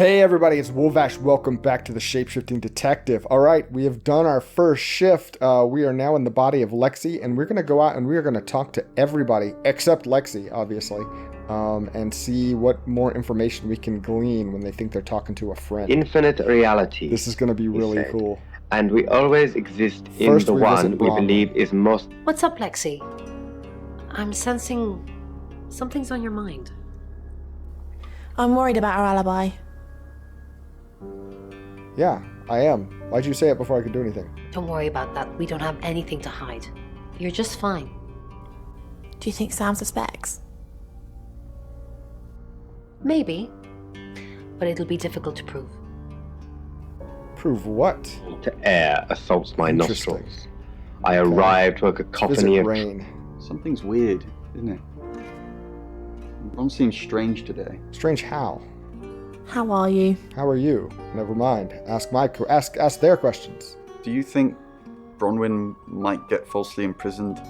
Hey everybody, it's Wolvash. Welcome back to the Shapeshifting Detective. Alright, we have done our first shift. We are now in the body of Lexi, and we're going to go out and we are going to talk to everybody, except Lexi, obviously, and see what more information we can glean when they think they're talking to a friend. Infinite reality. This is going to be really cool. And we always exist First, in the we one visit we Bronwyn. believe is most... What's up, Lexi? I'm sensing something's on your mind. I'm worried about our alibi. Yeah, I am. Why'd you say it before I could do anything? Don't worry about that. We don't have anything to hide. You're just fine. Do you think Sam suspects? Maybe. But it'll be difficult to prove. Prove what? to air assaults my Interesting. nostrils. I arrive to a cacophony Visit of... Rain. Something's weird, isn't it? Ron seems strange today. Strange how? How are you? How are you? Never mind. Ask their questions. Do you think Bronwyn might get falsely imprisoned?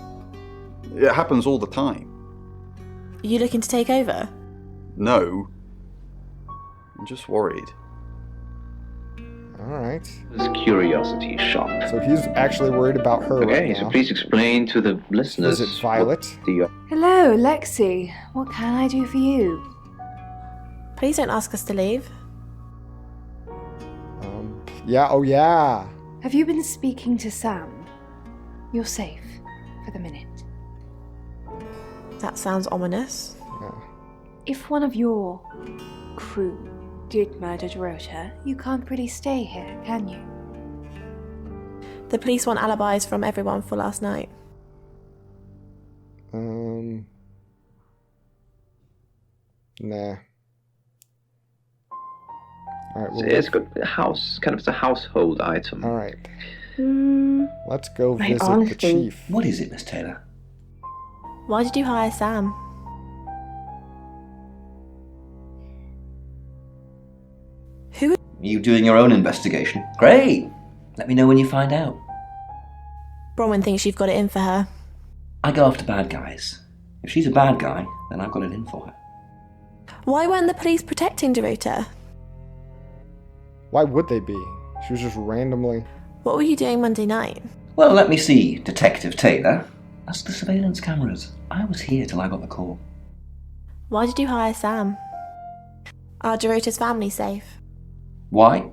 It happens all the time. Are you looking to take over? No. I'm just worried. Alright. His curiosity shocked. So he's actually worried about her Okay, right so now. please explain to the listeners. Visit Violet. what the Hello, Lexi. What can I do for you? Please don't ask us to leave. Yeah, oh yeah. Have you been speaking to Sam? You're safe for the minute. That sounds ominous. Yeah. If one of your crew did murder Dorota, you can't really stay here, can you? The police want alibis from everyone for last night. Nah. Alright, So it's good. It's a household item. Alright. Hmm. Let's go I visit the honestly- chief. What is it, Miss Taylor? Why did you hire Sam? Who? You doing your own investigation? Great! Let me know when you find out. Bronwyn thinks you've got it in for her. I go after bad guys. If she's a bad guy, then I've got it in for her. Why weren't the police protecting Dorota? Why would they be? She was just randomly... What were you doing Monday night? Well, let me see, Detective Taylor. Ask the surveillance cameras. I was here till I got the call. Why did you hire Sam? Are Dorota's family safe? Why?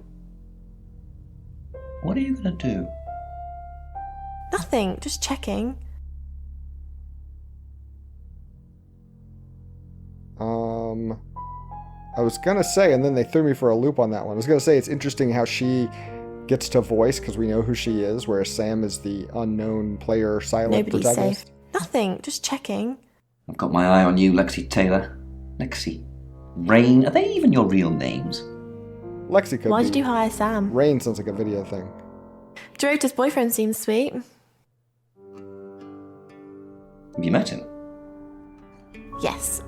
What are you gonna do? Nothing, just checking. I was gonna say, and then they threw me for a loop on that one. I was gonna say it's interesting how she gets to voice because we know who she is, whereas Sam is the unknown player, silent Nobody's protagonist. safe. Nothing, just checking. I've got my eye on you, Lexi Taylor. Lexi. Rain, are they even your real names? Lexi could Why be. did you hire Sam? Rain sounds like a video thing. Dorota's boyfriend seems sweet. Have you met him? Yes.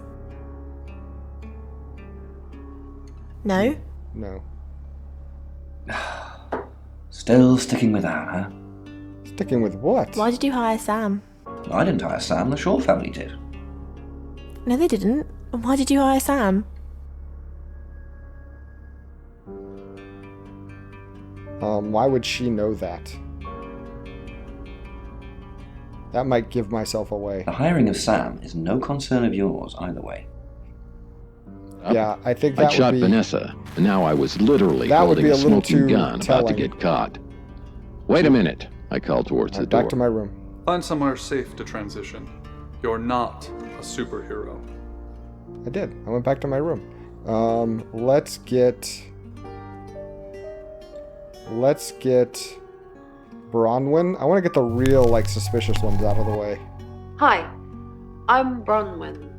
No? No. Still sticking with that, huh? Sticking with what? Why did you hire Sam? I didn't hire Sam, the Shaw family did. No, they didn't. Why did you hire Sam? Why would she know that? That might give myself away. The hiring of Sam is no concern of yours either way. Yeah, I think I that shot would be... Vanessa, and now I was literally That would holding be a a little smoking too gun about to telling. get caught. Wait a minute, I called towards the door. Back to my room. Find somewhere safe to transition. You're not a superhero. I did. I went back to my room. Let's get Bronwyn. I want to get the real, suspicious ones out of the way. Hi, I'm Bronwyn.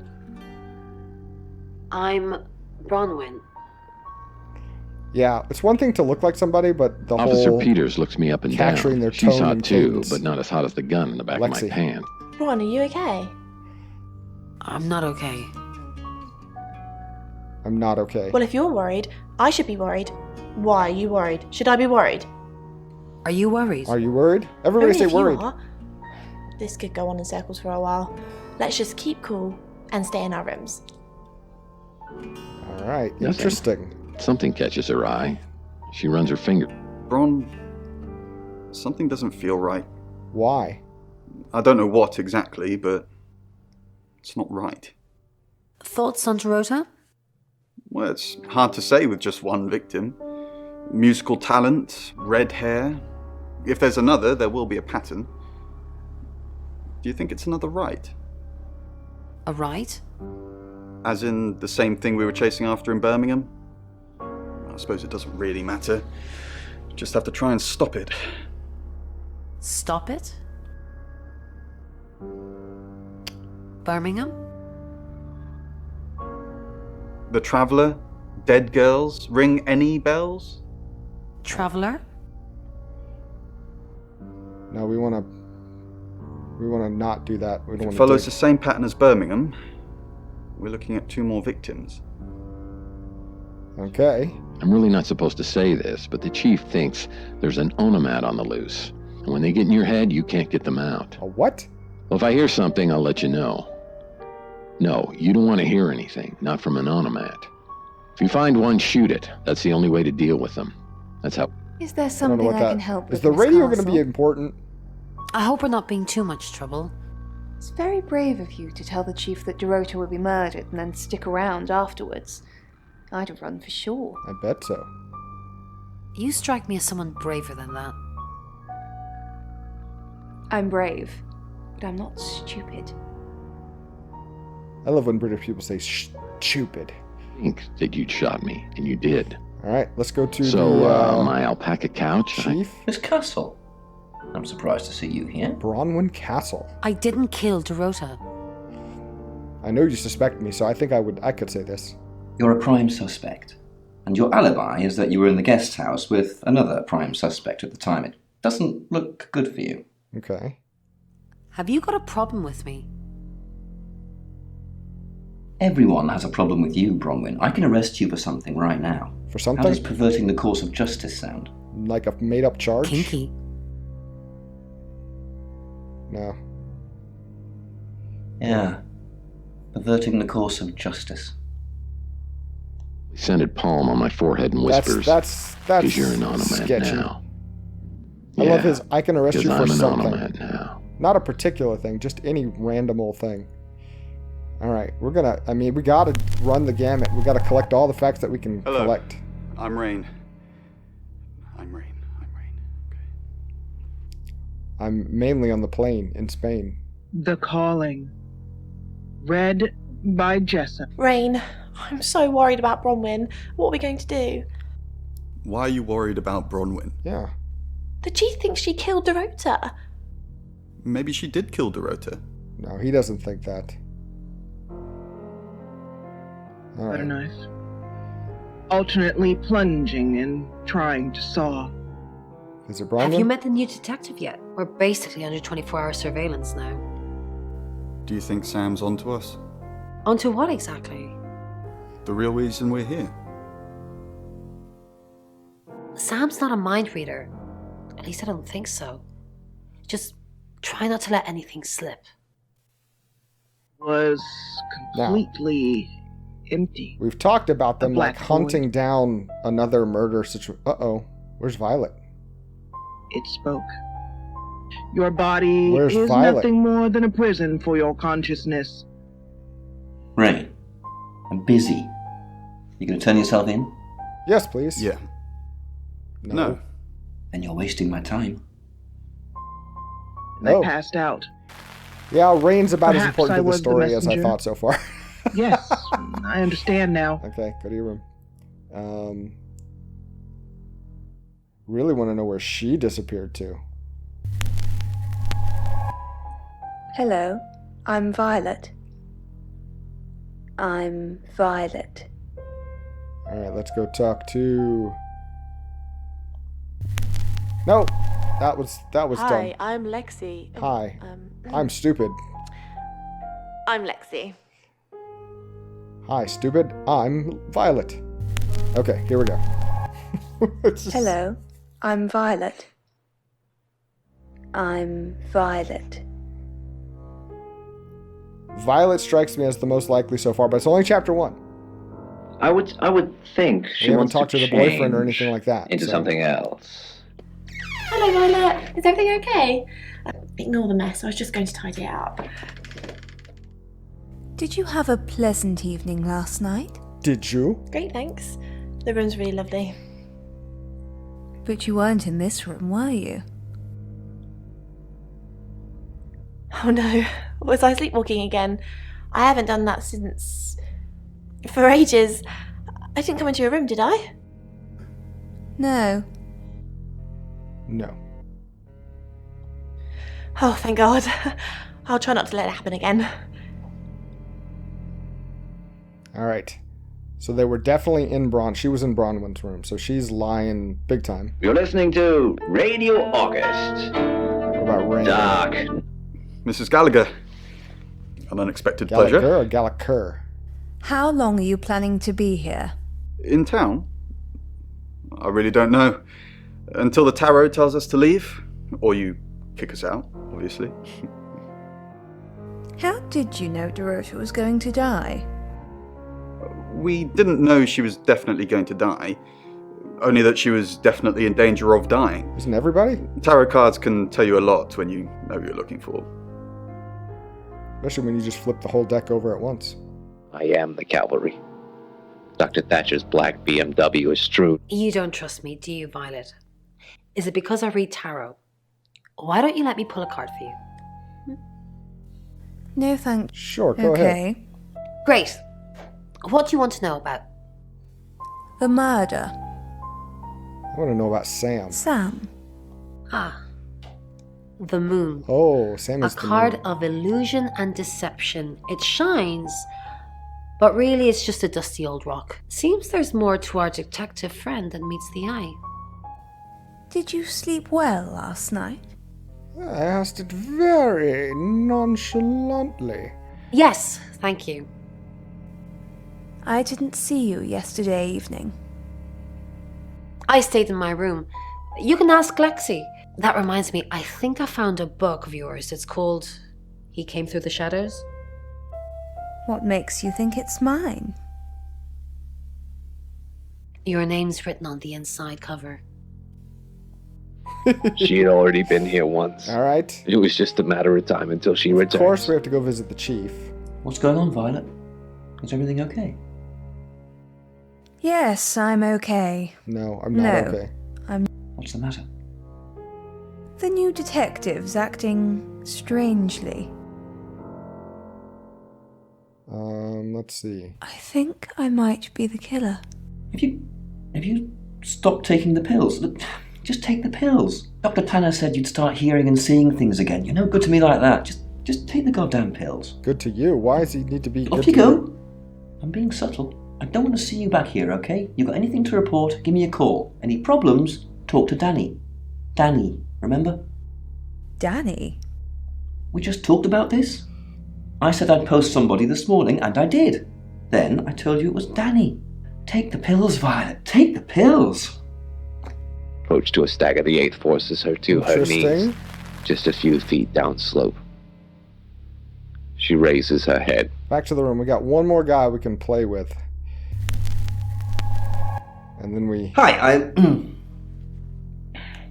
Yeah, it's one thing to look like somebody, but the Officer whole... Peters looks me up and capturing down. their She's tone hot and too, cadence. but not as hot as the gun in the back of Lexi. my pants. Ron, are you okay? I'm not okay. I'm not okay. Well, if you're worried, I should be worried. Why are you worried? Should I be worried? Are you worried? Are you worried? Everybody Only say if you worried. are. This could go on in circles for a while. Let's just keep cool and stay in our rooms. Alright, Nothing. interesting. Something catches her eye. She runs her finger. Bron, something doesn't feel right. Why? I don't know what exactly, but it's not right. Thoughts on Dorota? Well, it's hard to say with just one victim. Musical talent, red hair. If there's another, there will be a pattern. Do you think it's another right? A right? As in the same thing we were chasing after in Birmingham? I suppose it doesn't really matter. Just have to try and stop it. Stop it? Birmingham? The Traveller? Dead girls? Ring any bells? Traveller? No, we want to not do that. We don't If it want follows to the same pattern as Birmingham, we're looking at 2 more victims. Okay. I'm really not supposed to say this, but the chief thinks there's an onomat on the loose. And when they get in your head, you can't get them out. A what? Well, if I hear something, I'll let you know. No, you don't want to hear anything, not from an onomat. If you find one, shoot it. That's the only way to deal with them. That's how... Is there I don't know something what I that can help with? is. The Miss radio going to Castle? be important? I hope we're not being too much trouble. It's very brave of you to tell the chief that Dorota will be murdered and then stick around afterwards. I'd have run for sure. I bet so. You strike me as someone braver than that. I'm brave, but I'm not stupid. I love when British people say stupid. think that you'd shot me, and you did. All right, let's go to my alpaca couch. Chief Miss Castle. I'm surprised to see you here. Bronwyn Castle. I didn't kill Dorota. I know you suspect me, so I think I could say this. You're a prime suspect. And your alibi is that you were in the guest house with another prime suspect at the time. It doesn't look good for you. Okay. Have you got a problem with me? Everyone has a problem with you, Bronwyn. I can arrest you for something right now. For How something? does perverting the course of justice sound? Like a made-up charge? Kinky. No. Yeah. Perverting the course of justice. Scented palm on my forehead and whispers. That's "'Cause you're an onomat sketchy. now. I love his, I can arrest you for I'm an something. onomat now. Not a particular thing, just any random old thing. Alright, we gotta run the gamut. We gotta collect all the facts that we can Hello. collect. I'm Rain. Okay. I'm mainly on the plane in Spain. The Calling. Read by Jessup. Rain, I'm so worried about Bronwyn. What are we going to do? Why are you worried about Bronwyn? Yeah. The chief thinks she killed Dorota. Maybe she did kill Dorota. No, he doesn't think that. Butter knife. Alternately plunging and trying to saw. Is it Have you Bronwyn? met the new detective yet? We're basically under 24-hour surveillance now. Do you think Sam's onto us? Onto what exactly? The real reason we're here? Sam's not a mind reader. At least I don't think so. Just try not to let anything slip. Was completely empty. We've talked about them like black hunting down another murder situation. Uh-oh. Where's Violet? It spoke. Your body Where's is Violet? nothing more than a prison for your consciousness. Rain, I'm busy. You gonna turn yourself in? Yes, please. Yeah. No. Then you're wasting my time. I Oh. passed out. Yeah, Rain's about as Perhaps important I to the was the story as I messenger. thought so far. Yes, I understand now. Okay, go to your room. Really want to know where she disappeared to. Hello, I'm Violet. I'm Violet. Alright, let's go talk to... No! That was Hi, dumb. I'm Lexi. Hi. I'm stupid. I'm Lexi. Hi, stupid. I'm Violet. Okay, here we go. It's just- Hello, I'm Violet. I'm Violet. Violet strikes me as the most likely so far, but it's only chapter 1. I would think We she haven't wants talked to the change boyfriend or anything like that. into so- something else. Hello, Violet. Is everything okay? Ignore the mess. I was just going to tidy it up. Did you have a pleasant evening last night? Did you? Great, thanks. The room's really lovely. But you weren't in this room, were you? Oh no, was I sleepwalking again? I haven't done that since... for ages. I didn't come into your room, did I? No. No. Oh, thank God. I'll try not to let it happen again. All right. So they were definitely in She was in Bronwyn's room, so she's lying big time. You're listening to Radio August. What about Rain? Dark. Mrs. Gallagher. An unexpected Gallagher pleasure. or Gallagher? How long are you planning to be here? In town? I really don't know. Until the tarot tells us to leave. Or you kick us out, obviously. How did you know Dorota was going to die? We didn't know she was definitely going to die. Only that she was definitely in danger of dying. Isn't everybody? Tarot cards can tell you a lot when you know what you're looking for. Especially when you just flip the whole deck over at once. I am the cavalry. Dr. Thatcher's black BMW is strewn. You don't trust me, do you, Violet? Is it because I read tarot? Why don't you let me pull a card for you? No, thanks. Sure, go ahead. Okay. Great. What do you want to know about? The murder. I want to know about Sam. Sam. Ah. The moon. Oh, Sam A is the card moon. of illusion and deception. It shines, but really it's just a dusty old rock. Seems there's more to our detective friend than meets the eye. Did you sleep well last night? I asked it very nonchalantly. Yes, thank you. I didn't see you yesterday evening. I stayed in my room. You can ask Lexi. That reminds me, I think I found a book of yours. It's called He Came Through the Shadows. What makes you think it's mine? Your name's written on the inside cover. She had already been here once. All right. It was just a matter of time until she returns. Of course, we have to go visit the chief. What's going on, Violet? Is everything okay? Yes, I'm okay. No, I'm not okay. What's the matter? The new detective's acting strangely. Let's see. I think I might be the killer. Have you stopped taking the pills? Look, just take the pills. Dr. Tanner said you'd start hearing and seeing things again. You're no good to me like that. Just take the goddamn pills. Good to you. Why does he need to be good Off you to go. I'm being subtle. I don't want to see you back here, okay? You got anything to report, give me a call. Any problems, talk to Danny. Danny, remember? Danny? We just talked about this. I said I'd post somebody this morning, and I did. Then I told you it was Danny. Take the pills, Violet. Take the pills. Approach to a stagger. The 8th forces her to her knees. Interesting. Just a few feet downslope. She raises her head. Back to the room. We got one more guy we can play with. And then we... Hi, Then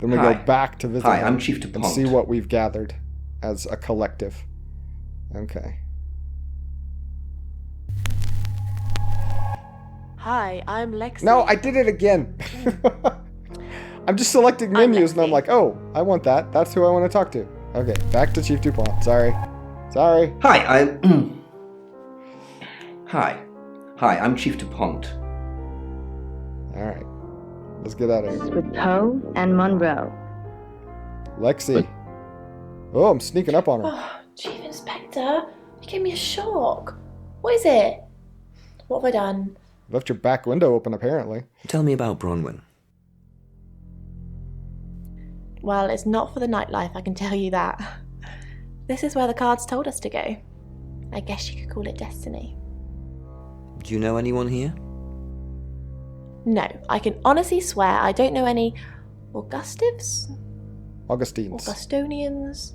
we Hi. go back to visit Hi, him I'm Chief and DuPont. see what we've gathered as a collective. Okay. Hi, I'm Lexi. No, I did it again. I'm just selecting menus and I'm like, oh, I want that. That's who I want to talk to. Okay, back to Chief DuPont. Sorry. Hi, I'm Chief DuPont. All right. Let's get out of here. With Poe and Monroe. Lexi. Oh, I'm sneaking up on her. Oh, Chief Inspector, you gave me a shock. What is it? What have I done? Left your back window open, apparently. Tell me about Bronwyn. Well, it's not for the nightlife, I can tell you that. This is where the cards told us to go. I guess you could call it destiny. Do you know anyone here? No, I can honestly swear I don't know any Augustines? Augustonians?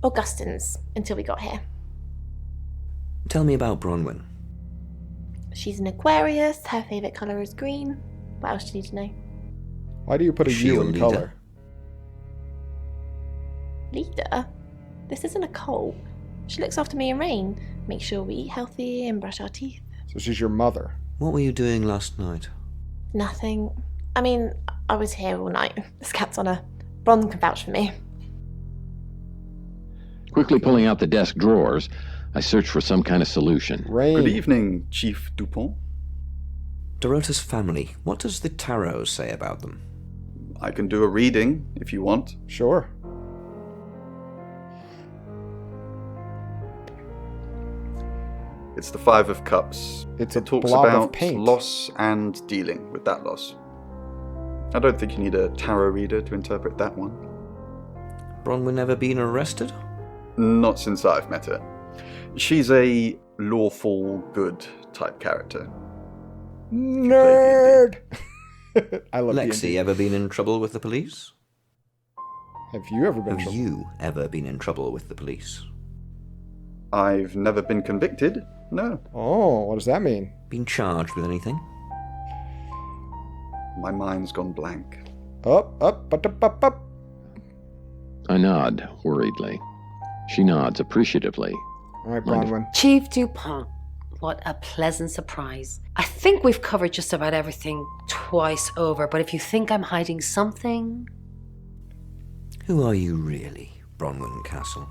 Augustins until we got here. Tell me about Bronwyn. She's an Aquarius. Her favourite colour is green. What else do you need to know? Why do you put a She U your in leader? color? Leader? This isn't a cult. She looks after me and Rain. Make sure we eat healthy and brush our teeth. So she's your mother. What were you doing last night? Nothing. I mean, I was here all night. This cat's on her. Bron can vouch for me. Quickly pulling out the desk drawers, I search for some kind of solution. Rain. Good evening, Chief Dupont. Dorota's family. What does the tarot say about them? I can do a reading if you want. Sure. It's the Five of Cups. It talks blob of about paint. loss and dealing with that loss. I don't think you need a tarot reader to interpret that one. Bronwyn never been arrested? Not since I've met her. She's a lawful good type character. Nerd! I love Lexi D&D. ever been in trouble with the police? Have you ever been in Have trouble? you ever been in trouble with the police? I've never been convicted, no. Oh, what does that mean? Been charged with anything? My mind's gone blank. Up. I nod worriedly. She nods appreciatively. All right, Bronwyn. Chief Dupont, what a pleasant surprise. I think we've covered just about everything twice over, but if you think I'm hiding something... Who are you really, Bronwyn Castle?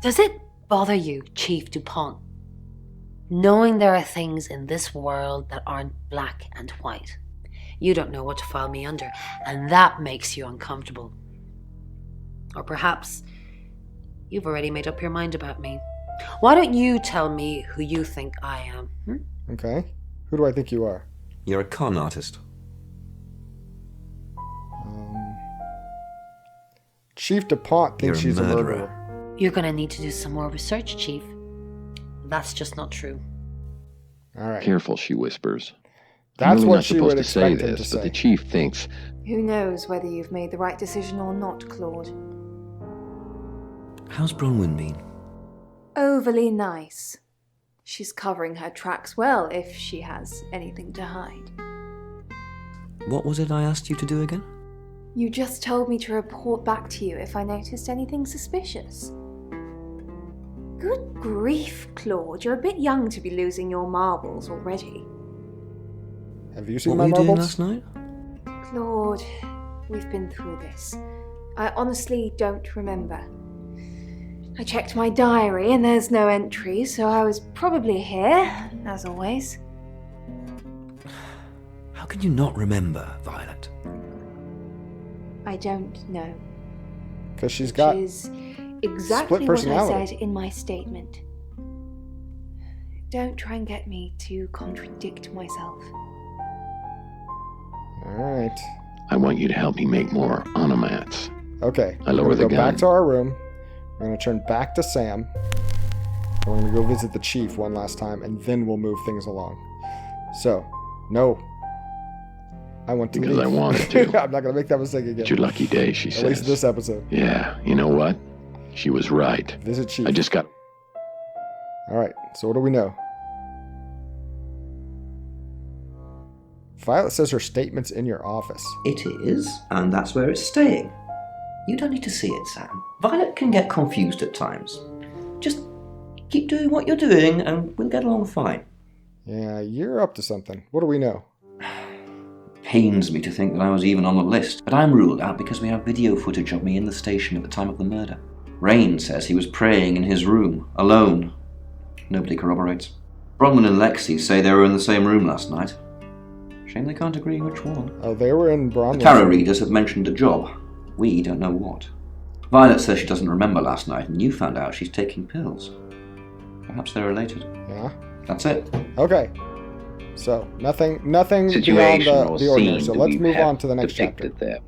Does it bother you, Chief Dupont, knowing there are things in this world that aren't black and white? You don't know what to file me under, and that makes you uncomfortable. Or perhaps you've already made up your mind about me. Why don't you tell me who you think I am? Okay. Who do I think you are? You're a con artist. Chief DuPont thinks You're a she's a murderer. murderer. You're gonna need to do some more research, Chief. That's just not true. All right. Careful, she whispers. That's I'm really what not she supposed would to say expect him this, to but say. the chief thinks Who knows whether you've made the right decision or not, Claude? How's Bronwyn been? Overly nice. She's covering her tracks well if she has anything to hide. What was it I asked you to do again? You just told me to report back to you if I noticed anything suspicious. Good grief, Claude. You're a bit young to be losing your marbles already. Have you seen What my were you doing marbles? last night? Claude, we've been through this. I honestly don't remember. I checked my diary and there's no entry, so I was probably here, as always. How can you not remember, Violet? I don't know. Because she's got Which is exactly split what I personality. said in my statement. Don't try and get me to contradict myself. All right. I want you to help me make more onomats. Okay. I lower we're the gonna go gun. back to our room. We're gonna turn back to Sam. We're gonna go visit the chief one last time, and then we'll move things along. So, no. I want to Because I leave. wanted to. I'm not gonna make that mistake again. It's your lucky day, she At says. least this episode. Yeah, you know what? She was right. Visit chief. I just got... All right. So what do we know? Violet says her statement's in your office. It is, and that's where it's staying. You don't need to see it, Sam. Violet can get confused at times. Just keep doing what you're doing, and we'll get along fine. Yeah, you're up to something. What do we know? Pains me to think that I was even on the list, but I'm ruled out because we have video footage of me in the station at the time of the murder. Rain says he was praying in his room, alone. Nobody corroborates. Bronwyn and Lexi say they were in the same room last night. Shame they can't agree which one. Oh, they were in The Bronwyn's tarot room. readers have mentioned a job. We don't know what. Violet says she doesn't remember last night, and you found out she's taking pills. Perhaps they're related. Yeah. That's it. Okay. So nothing beyond Situation or the ordinary. scene So do let's we move have on to the next chapter. depicted there?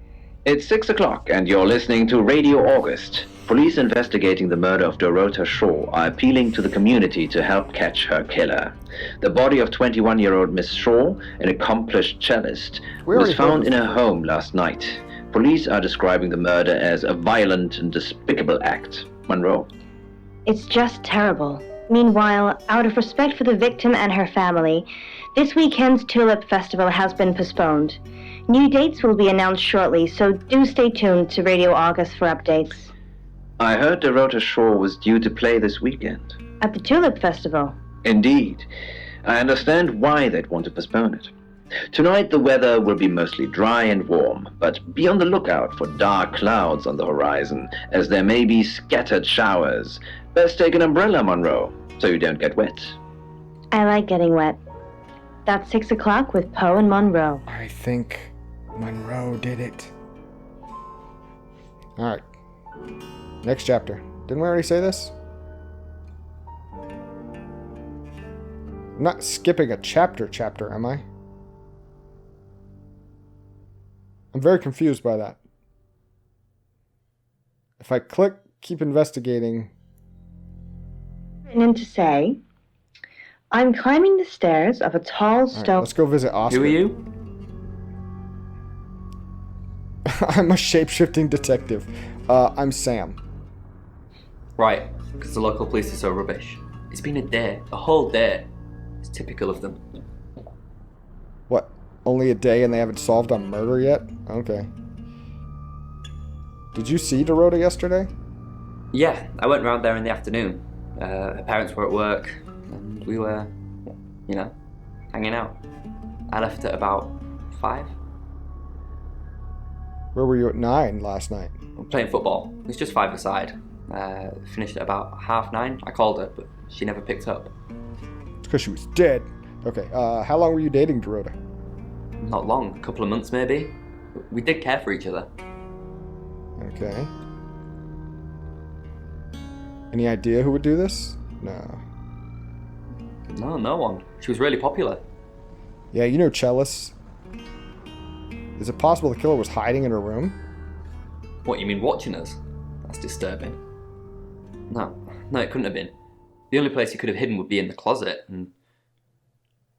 It's 6 o'clock and you're listening to Radio August. Police investigating the murder of Dorota Shaw are appealing to the community to help catch her killer. The body of 21-year-old Miss Shaw, an accomplished cellist, We was already found heard in this. her home last night. Police are describing the murder as a violent and despicable act. Monroe. It's just terrible. Meanwhile, out of respect for the victim and her family, this weekend's Tulip Festival has been postponed. New dates will be announced shortly, so do stay tuned to Radio August for updates. I heard Dorota Shaw was due to play this weekend. At the Tulip Festival? Indeed. I understand why they'd want to postpone it. Tonight the weather will be mostly dry and warm, but be on the lookout for dark clouds on the horizon, as there may be scattered showers. Best take an umbrella, Monroe, so you don't get wet. I like getting wet. That's 6 o'clock with Poe and Monroe. I think Monroe did it. Alright. Next chapter. Didn't we already say this? I'm not skipping a chapter, am I? I'm very confused by that. If I click keep investigating... Written in to say, I'm climbing the stairs of a tall stone... Right, let's go visit Oscar. Who are you? I'm a shapeshifting detective. I'm Sam. Right, because the local police are so rubbish. It's been a day, a whole day. It's typical of them. What? Only a day and they haven't solved a murder yet? Okay. Did you see Dorota yesterday? Yeah, I went round there in the afternoon. Her parents were at work, and we were, you know, hanging out. I left at about 5. Where were you at 9 last night? Playing football. It was just 5-a-side. Finished at about 9:30. I called her, but she never picked up. It's because she was dead. Okay, how long were you dating Dorota? Not long, a couple of months maybe. We did care for each other. Okay. Any idea who would do this? No. No, no one. She was really popular. Yeah, you know Chellis. Is it possible the killer was hiding in her room? What, you mean watching us? That's disturbing. No, it couldn't have been. The only place he could have hidden would be in the closet, and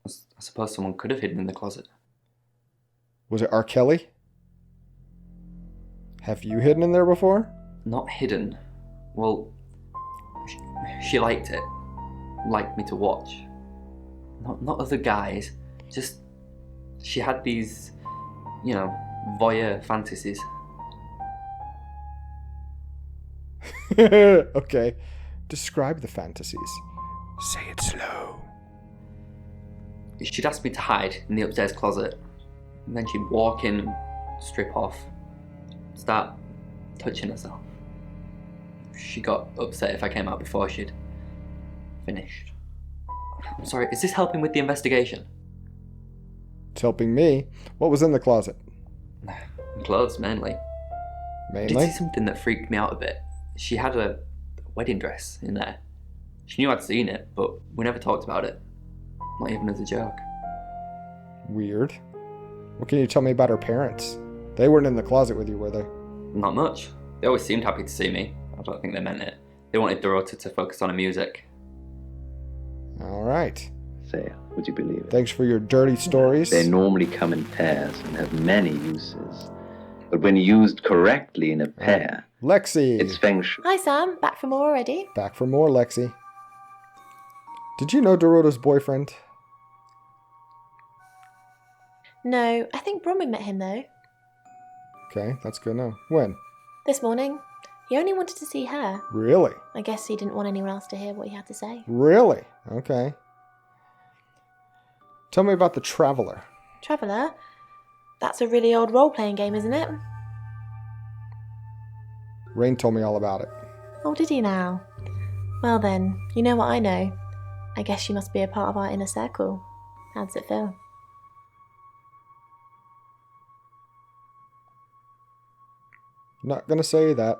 I suppose someone could have hidden in the closet. Was it R. Kelly? Have you hidden in there before? Not hidden. Well, she liked it. Liked me to watch. Not other guys. Just, she had these, you know, voyeur fantasies. Okay. Describe the fantasies. Say it slow. She'd ask me to hide in the upstairs closet. And then she'd walk in, strip off, start touching herself. She got upset if I came out before she'd finished. I'm sorry, is this helping with the investigation? It's helping me. What was in the closet? Clothes, mainly. Mainly? I did see something that freaked me out a bit. She had a wedding dress in there. She knew I'd seen it, but we never talked about it. Not even as a joke. Weird. What can you tell me about her parents? They weren't in the closet with you, were they? Not much. They always seemed happy to see me. I don't think they meant it. They wanted Dorota to focus on her music. Alright. Say, would you believe it? Thanks for your dirty stories. They normally come in pairs and have many uses. But when used correctly in a pair... Lexi! It's feng shui. Hi Sam, back for more already? Back for more, Lexi. Did you know Dorota's boyfriend? No, I think Bronwyn met him though. Okay, that's good to know. When? This morning. He only wanted to see her. Really? I guess he didn't want anyone else to hear what he had to say. Really? Okay. Tell me about the Traveler. Traveller? That's a really old role-playing game, isn't it? Rain told me all about it. Oh, did he now? Well then, you know what I know. I guess you must be a part of our inner circle. How does it feel? Not gonna say that.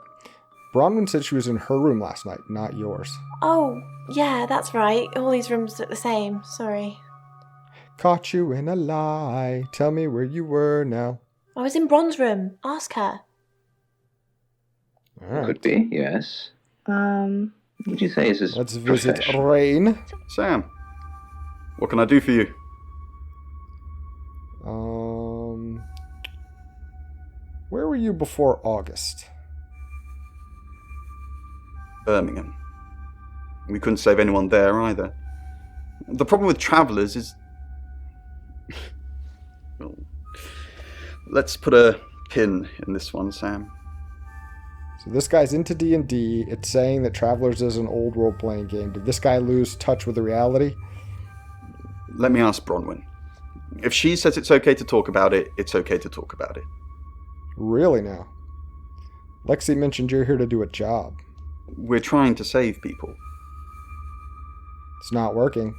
Bronwyn said she was in her room last night, not yours. Oh, yeah, that's right. All these rooms look the same. Sorry. Caught you in a lie. Tell me where you were now. I was in Bron's room. Ask her. All right. Could be, yes. Would you say is this Let's visit Rain. Sam, what can I do for you? Where were you before August? Birmingham. We couldn't save anyone there either. The problem with travelers is... Well, let's put a pin in this one, Sam. So this guy's into D&D. It's saying that Travelers is an old role-playing game. Did this guy lose touch with the reality? Let me ask Bronwyn. If she says it's okay to talk about it, it's okay to talk about it. Really now? Lexi mentioned you're here to do a job. We're trying to save people. It's not working.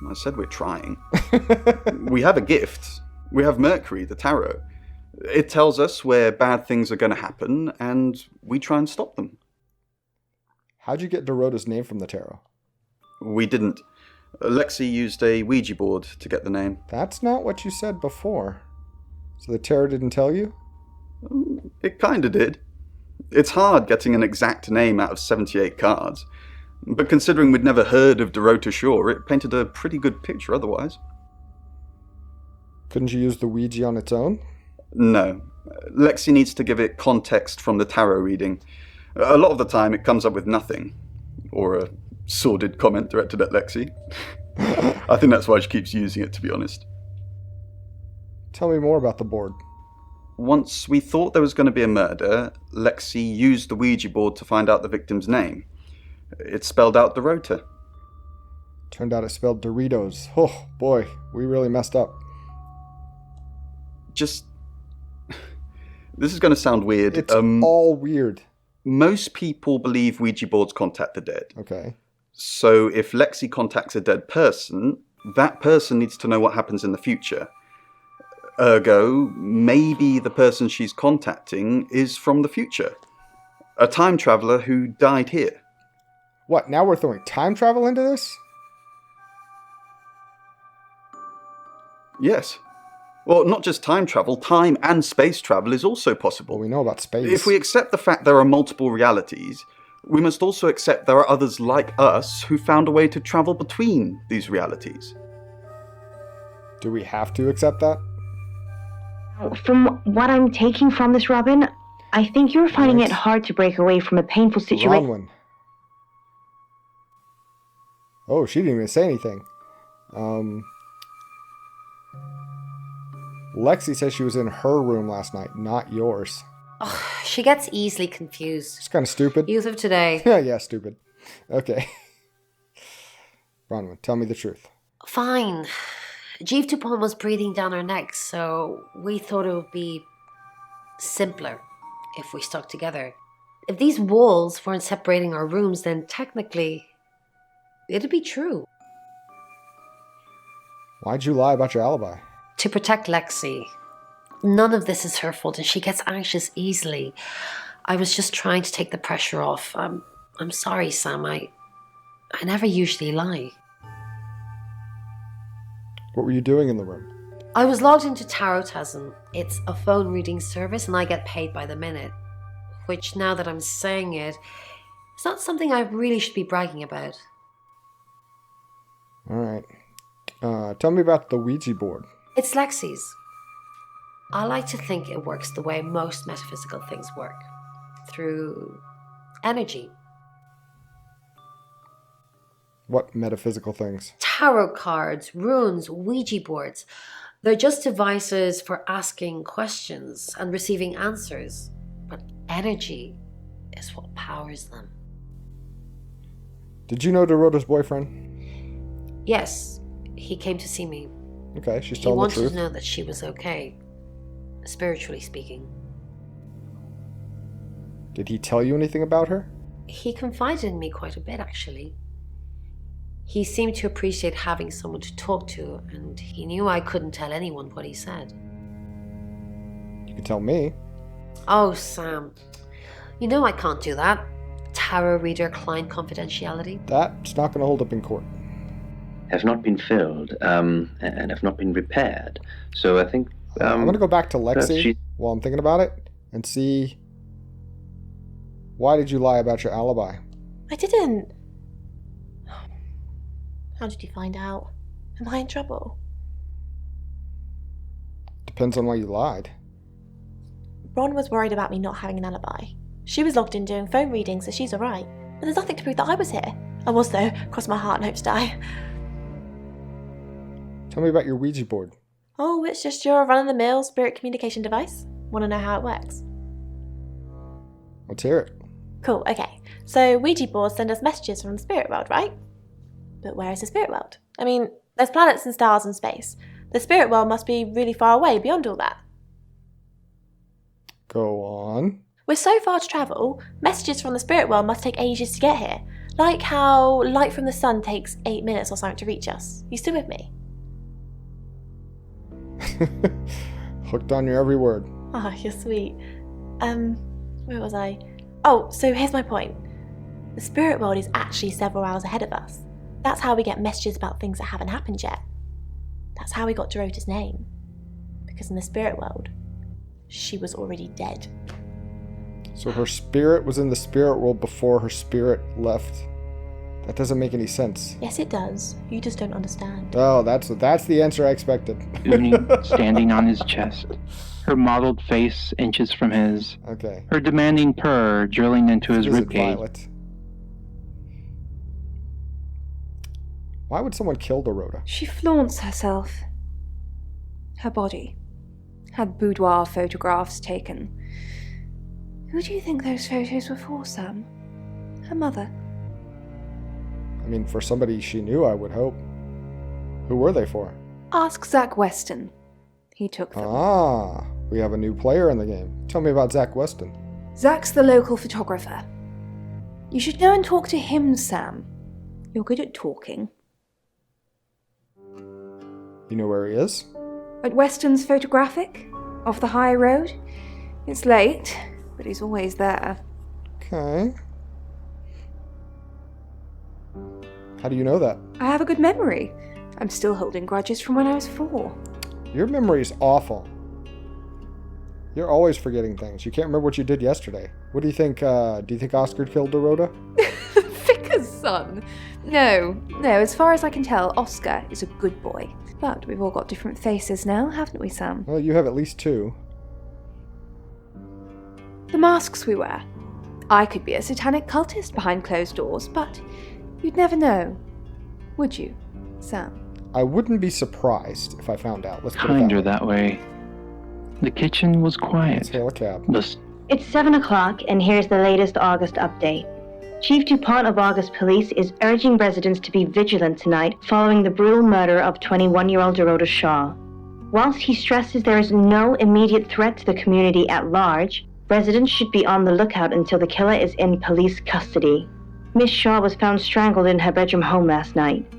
I said we're trying. We have a gift. We have Mercury, the tarot. It tells us where bad things are going to happen, and we try and stop them. How'd you get Dorota's name from the tarot? We didn't. Lexi used a Ouija board to get the name. That's not what you said before. So the tarot didn't tell you? It kinda did. It's hard getting an exact name out of 78 cards. But considering we'd never heard of Dorota Shaw, it painted a pretty good picture otherwise. Couldn't you use the Ouija on its own? No. Lexi needs to give it context from the tarot reading. A lot of the time it comes up with nothing. Or a sordid comment directed at Lexi. I think that's why she keeps using it, to be honest. Tell me more about the board. Once we thought there was going to be a murder, Lexi used the Ouija board to find out the victim's name. It spelled out Dorota. Turned out it spelled Doritos. Oh, boy, we really messed up. This is going to sound weird. It's all weird. Most people believe Ouija boards contact the dead. Okay. So if Lexi contacts a dead person, that person needs to know what happens in the future. Ergo, maybe the person she's contacting is from the future. A time traveler who died here. What, now we're throwing time travel into this? Yes. Well, not just time travel, time and space travel is also possible. Well, we know about space. If we accept the fact there are multiple realities, we must also accept there are others like us who found a way to travel between these realities. Do we have to accept that? From what I'm taking from this, Robin, I think you're finding it hard to break away from a painful situation. Bronwyn. Oh, she didn't even say anything. Lexi says she was in her room last night, not yours. Oh, she gets easily confused. It's kind of stupid. Youth of today. Yeah, stupid. Okay. Bronwyn, tell me the truth. Fine. Jeeve Dupont was breathing down our necks, so we thought it would be simpler if we stuck together. If these walls weren't separating our rooms, then technically it'd be true. Why'd you lie about your alibi? To protect Lexi. None of this is her fault, and she gets anxious easily. I was just trying to take the pressure off. I'm sorry, Sam. I never usually lie. What were you doing in the room? I was logged into Tarotasm. It's a phone reading service, and I get paid by the minute. Which, now that I'm saying it, it's not something I really should be bragging about. Alright. Tell me about the Ouija board. It's Lexi's. I like to think it works the way most metaphysical things work. Through energy. What metaphysical things? Tarot cards, runes, Ouija boards. They're just devices for asking questions and receiving answers. But energy is what powers them. Did you know Dorota's boyfriend? Yes, he came to see me. Okay, she's He telling the wanted truth. to know that she was okay, spiritually speaking. Did he tell you anything about her? He confided in me quite a bit, actually. He seemed to appreciate having someone to talk to, and he knew I couldn't tell anyone what he said. You can tell me. Oh, Sam. You know I can't do that. Tarot reader client confidentiality. That's not going to hold up in court. Have not been filled, and have not been repaired. So I think... I'm going to go back to perhaps Lexi while I'm thinking about it and see... Why did you lie about your alibi? I didn't. How did you find out? Am I in trouble? Depends on why you lied. Ron was worried about me not having an alibi. She was logged in doing phone readings, so she's alright. But there's nothing to prove that I was here. I was though. Cross my heart and hope to die. Tell me about your Ouija board. Oh, it's just your run-of-the-mill spirit communication device. Want to know how it works? Let's hear it. Cool, okay. So Ouija boards send us messages from the spirit world, right? But where is the spirit world? I mean, there's planets and stars in space. The spirit world must be really far away beyond all that. Go on. We're so far to travel, messages from the spirit world must take ages to get here. Like how light from the sun takes 8 minutes or something to reach us. You still with me? Hooked on your every word. Oh, you're sweet. Where was I? Oh, so here's my point. The spirit world is actually several hours ahead of us. That's how we get messages about things that haven't happened yet. That's how we got Dorota's name. Because in the spirit world, she was already dead. So her spirit was in the spirit world before her spirit left. That doesn't make any sense. Yes, it does. You just don't understand. Oh, that's the answer I expected. Uni standing on his chest, her mottled face inches from his. Okay. Her demanding purr drilling into his ribcage. Violet. Why would someone kill Dorota? She flaunts herself. Her body. Had boudoir photographs taken. Who do you think those photos were for, Sam? Her mother? I mean, for somebody she knew, I would hope. Who were they for? Ask Zach Weston. He took them. Ah, we have a new player in the game. Tell me about Zach Weston. Zach's the local photographer. You should go and talk to him, Sam. You're good at talking. You know where he is? At Weston's Photographic, off the high road. It's late, but he's always there. Okay. How do you know that? I have a good memory. I'm still holding grudges from when I was 4. Your memory's awful. You're always forgetting things. You can't remember what you did yesterday. What do you think? Do you think Oscar killed Dorota? Vicar's son. No, as far as I can tell, Oscar is a good boy. But we've all got different faces now, haven't we, Sam? Well, you have at least 2. The masks we wear. I could be a satanic cultist behind closed doors, but you'd never know. Would you, Sam? I wouldn't be surprised if I found out. Let's put Kinder it that way. The kitchen was quiet. Let's hail a cab. It's 7 o'clock, and here's the latest August update. Chief DuPont of August Police is urging residents to be vigilant tonight following the brutal murder of 21-year-old Dorota Shaw. Whilst he stresses there is no immediate threat to the community at large, residents should be on the lookout until the killer is in police custody. Miss Shaw was found strangled in her bedroom home last night.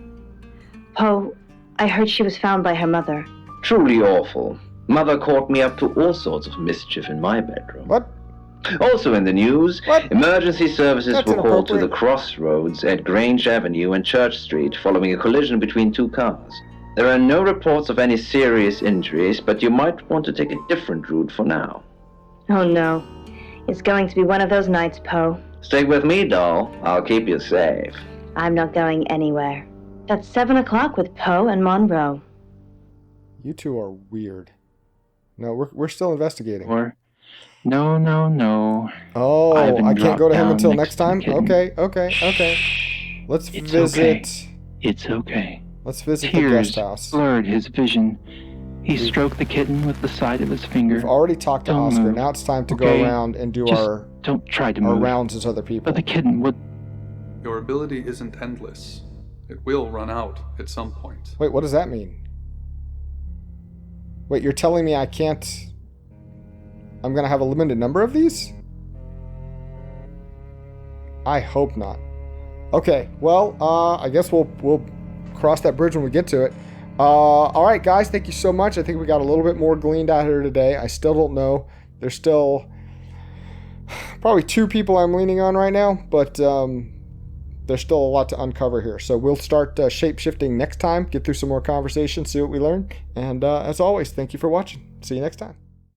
Poe, I heard she was found by her mother. Truly awful. Mother caught me up to all sorts of mischief in my bedroom. What? Also in the news, emergency services That's were called to the inappropriate. crossroads at Grange Avenue and Church Street following a collision between 2 cars. There are no reports of any serious injuries, but you might want to take a different route for now. Oh no. It's going to be one of those nights, Poe. Stick with me, doll. I'll keep you safe. I'm not going anywhere. That's 7 o'clock with Poe and Monroe. You two are weird. No, we're still investigating. No. Oh, Ivan I can't go to him dropped until down next time? next to the Okay. Let's It's visit... okay. It's okay. Let's visit the Tears guest house. blurred his vision. He stroked the kitten with the side of his finger. We've already talked to Don't Oscar. move. Now it's time to Okay? go around and do Just our don't try to move. rounds as other people. But the kitten would... Your ability isn't endless. It will run out at some point. Wait, what does that mean? Wait, you're telling me I can't... I'm gonna have a limited number of these? I hope not. Okay, well, I guess we'll cross that bridge when we get to it. Alright guys, thank you so much. I think we got a little bit more gleaned out here today. I still don't know. There's still probably 2 people I'm leaning on right now, but there's still a lot to uncover here. So we'll start shape-shifting next time, get through some more conversations, see what we learn. And as always, thank you for watching. See you next time.